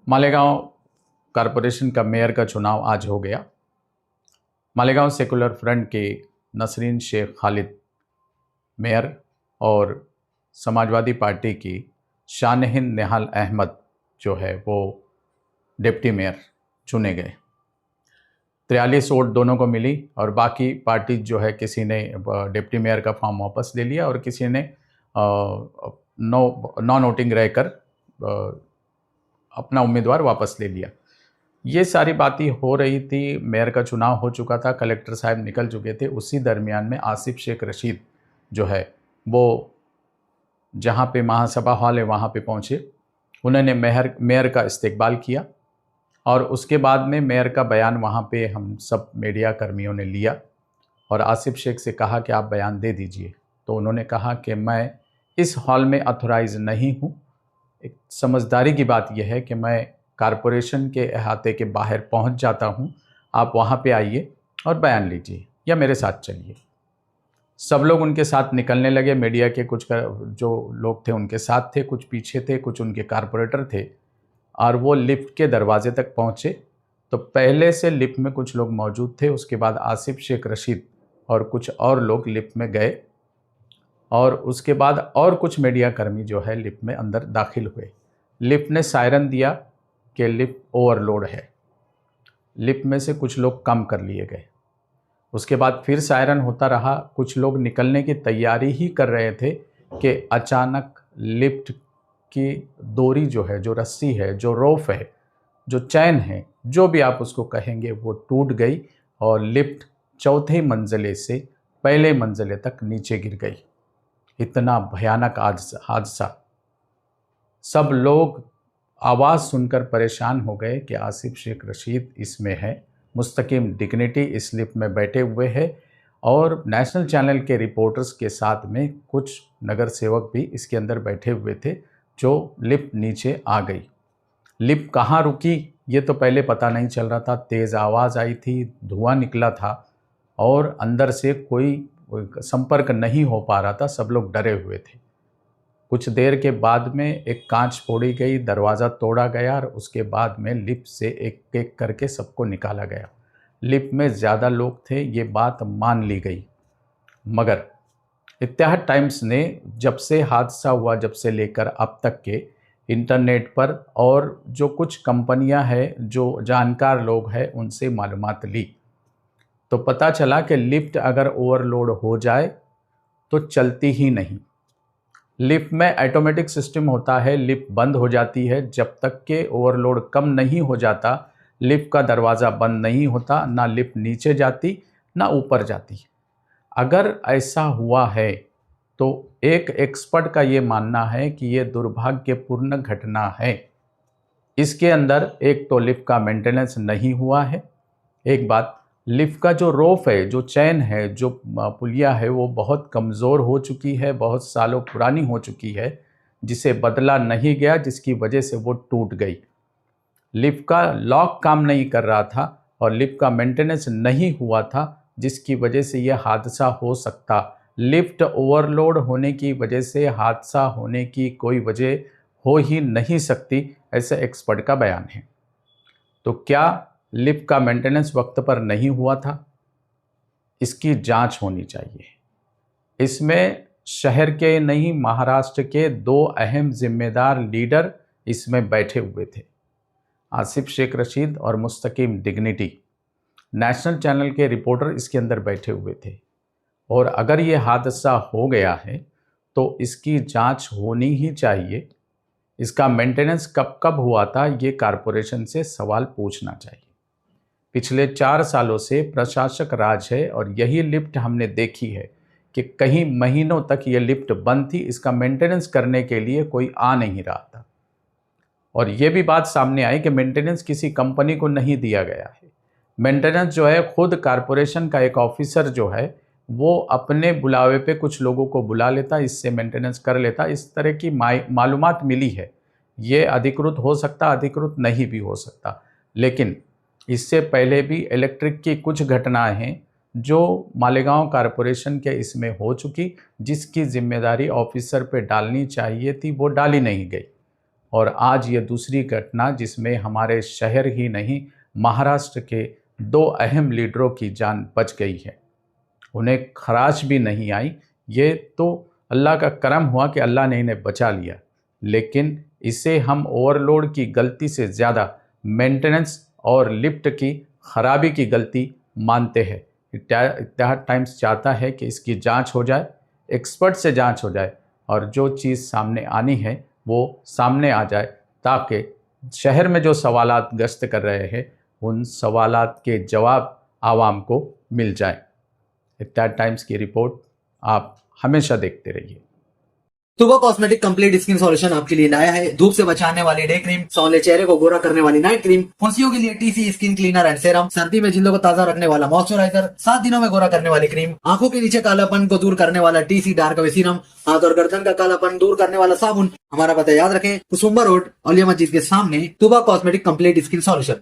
Malegaon corporation का mayor का चुनाव आज हो गया। मालेगांव सेकुलर फ्रंट के नसरीन शेख खालिद मेयर और समाजवादी पार्टी की शानहिन निहाल अहमद जो है वो डिप्टी मेयर चुने गए। 43 वोट दोनों को मिली और बाकी पार्टी जो है किसी ने डिप्टी मेयर का फॉर्म वापस ले लिया और किसी ने नॉन वोटिंग रहकर अपना उम्मीदवार वापस ले लिया। ये सारी बातें हो रही थी, मेयर का चुनाव हो चुका था, कलेक्टर साहब निकल चुके थे। उसी दरमियान में आसिफ शेख रशीद जो है वो जहाँ पे महासभा हॉल है वहाँ पे पहुँचे। उन्होंने मेयर का इस्तकबाल किया और उसके बाद में मेयर का बयान वहाँ पे हम सब मीडिया कर्मियों ने लिया और आसिफ शेख से कहा कि आप बयान दे दीजिए। तो उन्होंने कहा कि मैं इस हॉल में ऑथोराइज नहीं हूँ। एक समझदारी की बात यह है कि मैं कॉरपोरेशन के अहाते के बाहर पहुँच जाता हूँ, आप वहाँ पे आइए और बयान लीजिए या मेरे साथ चलिए। सब लोग उनके साथ निकलने लगे। मीडिया के कुछ जो लोग थे उनके साथ थे, कुछ पीछे थे, कुछ उनके कॉरपोरेटर थे और वो लिफ्ट के दरवाजे तक पहुँचे। तो पहले से लिफ्ट में कुछ लोग मौजूद थे, उसके बाद आसिफ शेख रशीद और कुछ और लोग लिफ्ट में गए और उसके बाद और कुछ मीडिया कर्मी जो है लिफ्ट में अंदर दाखिल हुए। लिफ्ट ने सायरन दिया कि लिफ्ट ओवरलोड है। लिफ्ट में से कुछ लोग कम कर लिए गए। उसके बाद फिर सायरन होता रहा। कुछ लोग निकलने की तैयारी ही कर रहे थे कि अचानक लिफ्ट की डोरी जो है, जो रस्सी है, जो रोप है, जो चैन है, जो भी आप उसको कहेंगे, वो टूट गई और लिफ्ट चौथे मंजिले से पहले मंजिले तक नीचे गिर गई। इतना भयानक हादसा। सब लोग आवाज़ सुनकर परेशान हो गए कि आसिफ शेख रशीद इसमें है, मुस्तकीम डिग्निटी इस लिफ्ट में बैठे हुए हैं और नेशनल चैनल के रिपोर्टर्स के साथ में कुछ नगर सेवक भी इसके अंदर बैठे हुए थे। जो लिफ्ट नीचे आ गई, लिफ्ट कहाँ रुकी ये तो पहले पता नहीं चल रहा था। तेज़ आवाज़ आई थी, धुआं निकला था और अंदर से कोई संपर्क नहीं हो पा रहा था। सब लोग डरे हुए थे। कुछ देर के बाद में एक कांच फोड़ी गई, दरवाज़ा तोड़ा गया और उसके बाद में लिफ्ट से एक एक करके सबको निकाला गया। लिफ्ट में ज़्यादा लोग थे, ये बात मान ली गई। मगर इत्तेहाद टाइम्स ने जब से हादसा हुआ, जब से लेकर अब तक के इंटरनेट पर और जो कुछ कंपनियां हैं, जो जानकार लोग हैं, उनसे मालूमात ली तो पता चला कि लिफ्ट अगर ओवरलोड हो जाए तो चलती ही नहीं। लिफ्ट में ऑटोमेटिक सिस्टम होता है, लिफ्ट बंद हो जाती है जब तक के ओवरलोड कम नहीं हो जाता। लिफ्ट का दरवाज़ा बंद नहीं होता, ना लिफ्ट नीचे जाती ना ऊपर जाती। अगर ऐसा हुआ है तो एक एक्सपर्ट का ये मानना है कि ये दुर्भाग्यपूर्ण घटना है। इसके अंदर एक तो लिफ्ट का मेंटेनेंस नहीं हुआ है। एक बात, लिफ्ट का जो रोप है, जो चैन है, जो पुलिया है, वो बहुत कमज़ोर हो चुकी है, बहुत सालों पुरानी हो चुकी है, जिसे बदला नहीं गया, जिसकी वजह से वो टूट गई। लिफ्ट का लॉक काम नहीं कर रहा था और लिफ्ट का मेंटेनेंस नहीं हुआ था, जिसकी वजह से यह हादसा हो सकता। लिफ्ट ओवरलोड होने की वजह से हादसा होने की कोई वजह हो ही नहीं सकती, ऐसे एक्सपर्ट का बयान है। तो क्या लिफ्ट का मेंटेनेंस वक्त पर नहीं हुआ था? इसकी जांच होनी चाहिए। इसमें शहर के नहीं, महाराष्ट्र के दो अहम जिम्मेदार लीडर इसमें बैठे हुए थे, आसिफ शेख रशीद और मुस्तकीम डिग्निटी। नेशनल चैनल के रिपोर्टर इसके अंदर बैठे हुए थे और अगर ये हादसा हो गया है तो इसकी जांच होनी ही चाहिए। इसका मेंटेनेंस कब कब हुआ था, ये कॉरपोरेशन से सवाल पूछना चाहिए। पिछले 4 सालों से प्रशासक राज है और यही लिफ्ट हमने देखी है कि कई महीनों तक ये लिफ्ट बंद थी। इसका मेंटेनेंस करने के लिए कोई आ नहीं रहा था और ये भी बात सामने आई कि मेंटेनेंस किसी कंपनी को नहीं दिया गया है। मेंटेनेंस जो है खुद कॉरपोरेशन का एक ऑफिसर जो है वो अपने बुलावे पे कुछ लोगों को बुला लेता, इससे मेंटेनेंस कर लेता। इस तरह की मालूमात मिली है। ये अधिकृत हो सकता, अधिकृत नहीं भी हो सकता। लेकिन इससे पहले भी इलेक्ट्रिक की कुछ घटनाएं हैं जो मालेगांव कॉरपोरेशन के इसमें हो चुकी, जिसकी जिम्मेदारी ऑफिसर पे डालनी चाहिए थी, वो डाली नहीं गई। और आज ये दूसरी घटना जिसमें हमारे शहर ही नहीं महाराष्ट्र के 2 अहम लीडरों की जान बच गई है। उन्हें खराश भी नहीं आई। ये तो अल्लाह का करम हुआ कि अल्लाह ने इन्हें बचा लिया, लेकिन इसे हम ओवरलोड की गलती से ज़्यादा मेंटेनेंस और लिफ्ट की खराबी की गलती मानते हैं। इत्तेहाद टाइम्स चाहता है कि इसकी जांच हो जाए, एक्सपर्ट से जांच हो जाए और जो चीज़ सामने आनी है वो सामने आ जाए, ताकि शहर में जो सवालात गश्त कर रहे हैं उन सवालात के जवाब आवाम को मिल जाए। इत्तेहाद टाइम्स की रिपोर्ट आप हमेशा देखते रहिए। तुबा कॉस्मेटिक कंप्लीट स्किन सॉल्यूशन आपके लिए लाया है धूप से बचाने वाली डे क्रीम, सौले चेहरे को गोरा करने वाली नाइट क्रीम, फुंसियों के लिए TC skin cleaner and serum, सर्दी में जिल्दों को ताजा रखने वाला मॉइस्चराइजर, 7 दिनों में गोरा करने वाली क्रीम, आंखों के नीचे कालापन को दूर करने वाला टीसी डार्क वे सीरम, हाथ और गर्दन का कालापन दूर करने वाला साबुन। हमारा पता याद रखें, कुसुम्बा रोड, औलिया मस्जिद के सामने, तुबा कॉस्मेटिक कंप्लीट स्किन सॉल्यूशन।